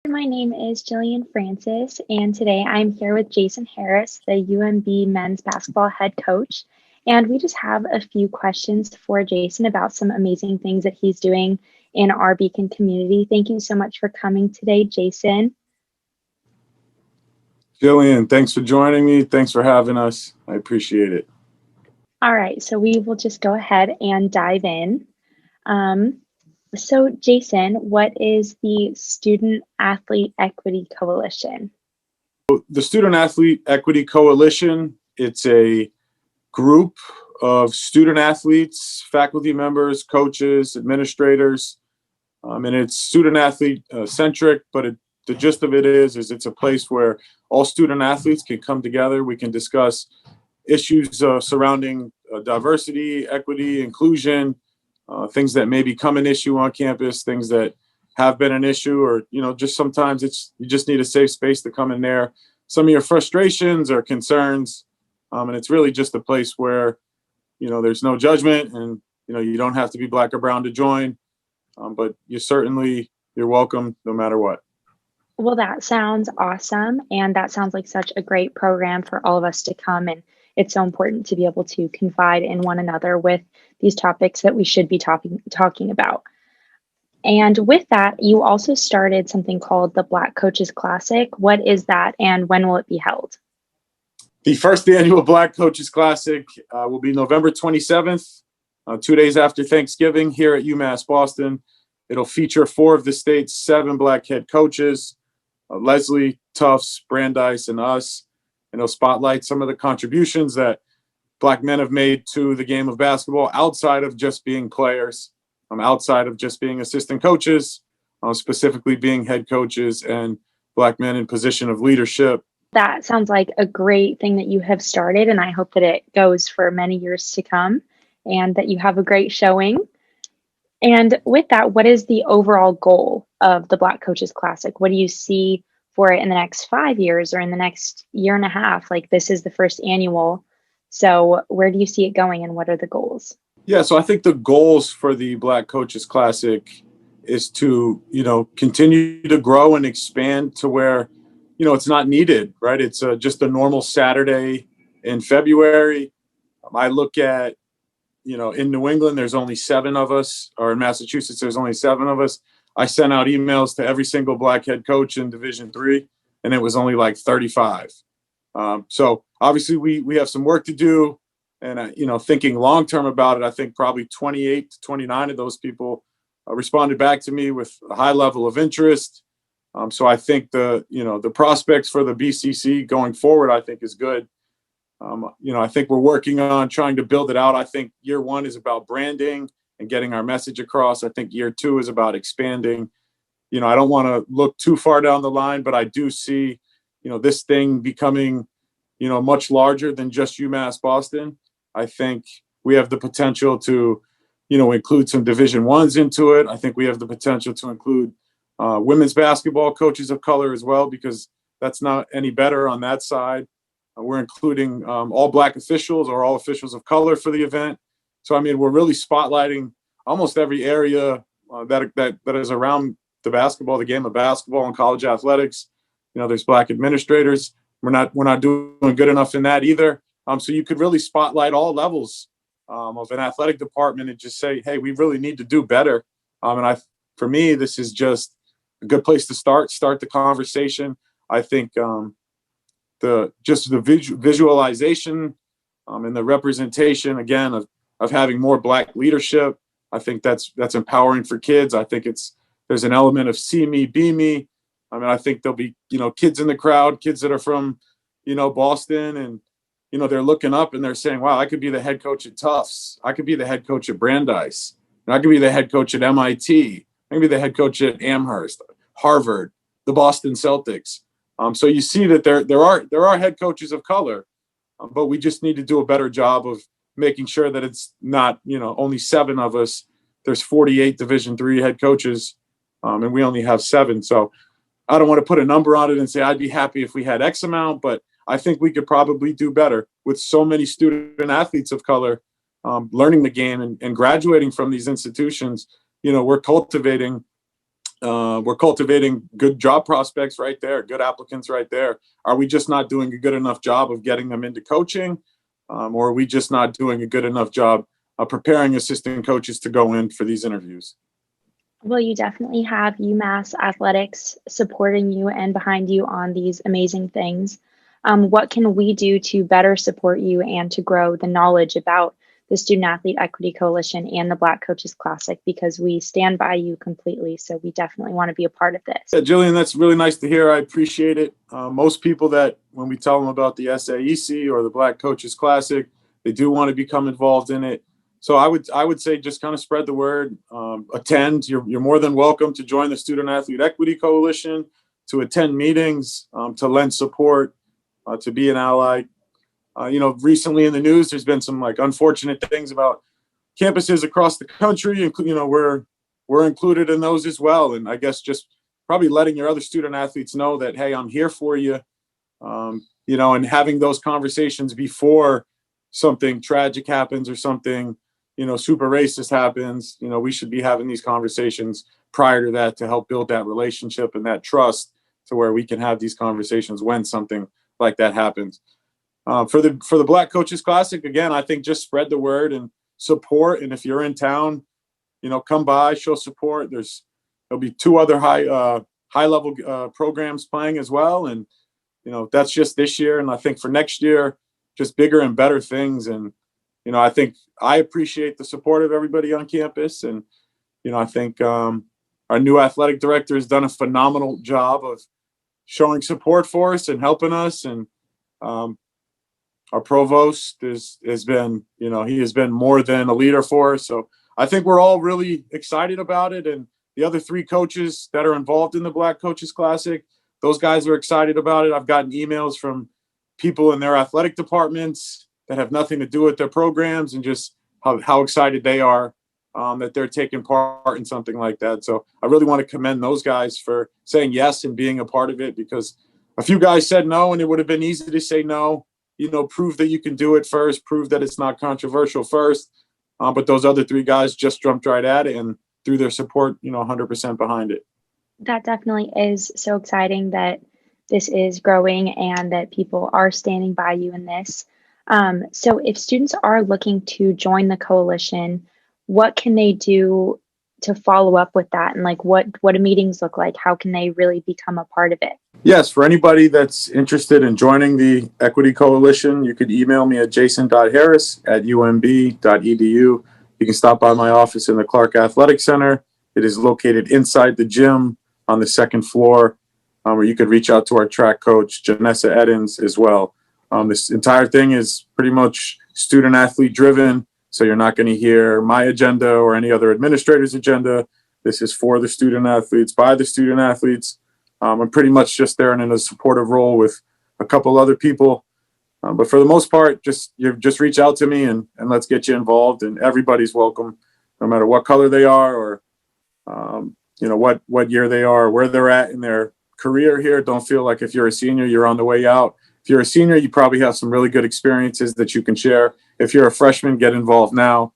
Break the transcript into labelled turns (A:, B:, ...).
A: My name is Jillian Francis, and today I'm here with Jason Harris, the UMB men's basketball head coach. And we just have a few questions for Jason about some amazing things that he's doing in our Beacon community. Thank you so much for coming today, Jason.
B: Jillian, thanks for joining me. Thanks for having us. I appreciate it.
A: All right, so we will just go ahead and dive in. So, Jason, what is the Student Athlete Equity Coalition?
B: The Student Athlete Equity Coalition, it's a group of student athletes, faculty members, coaches, administrators, and it's student athlete centric, but the gist of it is it's a place where all student athletes can come together. We can discuss issues surrounding diversity, equity, inclusion, things that may become an issue on campus, things that have been an issue, or, just sometimes you just need a safe space to come in there. Some of your frustrations or concerns. And it's really just a place where, there's no judgment and, you don't have to be black or brown to join. But you're welcome no matter what.
A: Well, that sounds awesome. And that sounds like such a great program for all of us to come. And it's so important to be able to confide in one another with these topics that we should be talking about. And with that, you also started something called the Black Coaches Classic. What is that and when will it be held?
B: The first annual Black Coaches Classic will be November 27th, 2 days after Thanksgiving here at UMass Boston. It'll feature 4 of the state's 7 Black head coaches, Leslie, Tufts, Brandeis, and us. And it'll spotlight some of the contributions that Black men have made to the game of basketball outside of just being players, outside of just being assistant coaches, specifically being head coaches and Black men in position of leadership.
A: That sounds like a great thing that you have started, and I hope that it goes for many years to come and that you have a great showing. And with that, what is the overall goal of the Black Coaches Classic? What do you see for it in the next 5 years or in the next year and a half? Like, this is the first annual. So where do you see it going and what are the goals?
B: Yeah, so I think the goals for the Black Coaches Classic is to, continue to grow and expand to where, it's not needed, right? It's just a normal Saturday in February. I look at, in New England, there's only 7 of us, or in Massachusetts, there's only 7 of us. I sent out emails to every single Black head coach in Division III, and it was only like 35. So obviously we have some work to do. And, thinking long-term about it, I think probably 28 to 29 of those people responded back to me with a high level of interest. So I think the prospects for the BCC going forward, I think is good. I think we're working on trying to build it out. I think year 1 is about branding and getting our message across. I think year 2 is about expanding. I don't want to look too far down the line, but I do see, this thing becoming, much larger than just UMass Boston. I think we have the potential to, include some Division I's into it. I think we have the potential to include women's basketball coaches of color as well, because that's not any better on that side. We're including all Black officials or all officials of color for the event. So, we're really spotlighting almost every area that is around the game of basketball and college athletics. There's Black administrators. We're not doing good enough in that either. So you could really spotlight all levels of an athletic department and just say, hey, we really need to do better. For me, this is just a good place to start the conversation. I think the visualization and the representation, again, of having more Black leadership, I think that's empowering for kids. I think there's an element of see me, be me. I think there'll be, kids in the crowd, kids that are from, Boston, and, they're looking up and they're saying, wow, I could be the head coach at Tufts. I could be the head coach at Brandeis. And I could be the head coach at MIT. I could be the head coach at Amherst, Harvard, the Boston Celtics. So you see that there are head coaches of color, but we just need to do a better job of making sure that it's not, only 7 of us. There's 48 Division III head coaches, and we only have 7. So I don't want to put a number on it and say I'd be happy if we had X amount, but I think we could probably do better with so many student athletes of color learning the game and graduating from these institutions. we're cultivating good job prospects right there, good applicants right there. Are we just not doing a good enough job of getting them into coaching? Or are we just not doing a good enough job of preparing assistant coaches to go in for these interviews?
A: Well, you definitely have UMass Athletics supporting you and behind you on these amazing things. What can we do to better support you and to grow the knowledge about the Student Athlete Equity Coalition and the Black Coaches Classic? Because we stand by you completely. So we definitely want to be a part of this.
B: Yeah, Jillian, that's really nice to hear. I appreciate it. Most people that when we tell them about the SAEC or the Black Coaches Classic, they do want to become involved in it. So I would say just kind of spread the word, attend. You're more than welcome to join the Student Athlete Equity Coalition, to attend meetings, to lend support, to be an ally. Recently in the news, there's been some unfortunate things about campuses across the country, and we're included in those as well. And I guess just probably letting your other student athletes know that, hey, I'm here for you, and having those conversations before something tragic happens or something super racist happens. We should be having these conversations prior to that to help build that relationship and that trust to where we can have these conversations when something like that happens. For the Black Coaches Classic, again, I think just spread the word and support. And if you're in town, come by, show support. There'll be 2 other high level programs playing as well. And, that's just this year. And I think for next year, just bigger and better things. And, I think I appreciate the support of everybody on campus. And, I think our new athletic director has done a phenomenal job of showing support for us and helping us. And our provost has been, he has been more than a leader for us. So I think we're all really excited about it. And the other 3 coaches that are involved in the Black Coaches Classic, those guys are excited about it. I've gotten emails from people in their athletic departments that have nothing to do with their programs, and just how excited they are that they're taking part in something like that. So I really want to commend those guys for saying yes and being a part of it, because a few guys said no, and it would have been easy to say no. Prove that you can do it first, prove that it's not controversial first. But those other 3 guys just jumped right at it and threw their support, 100% behind it.
A: That definitely is so exciting that this is growing and that people are standing by you in this. So if students are looking to join the coalition, what can they do to follow up with that? And what do meetings look like? How can they really become a part of it?
B: Yes, for anybody that's interested in joining the Equity Coalition, you could email me at jason.harris@umb.edu. You can stop by my office in the Clark Athletic Center. It is located inside the gym on the 2nd floor, or you could reach out to our track coach, Janessa Edens, as well. This entire thing is pretty much student athlete driven. So you're not going to hear my agenda or any other administrator's agenda. This is for the student athletes, by the student athletes. I'm pretty much just there in a supportive role with a couple other people. But for the most part, just reach out to me and let's get you involved. And everybody's welcome, no matter what color they are or, what year they are, where they're at in their career here. Don't feel like if you're a senior, you're on the way out. If you're a senior, you probably have some really good experiences that you can share. If you're a freshman, get involved now.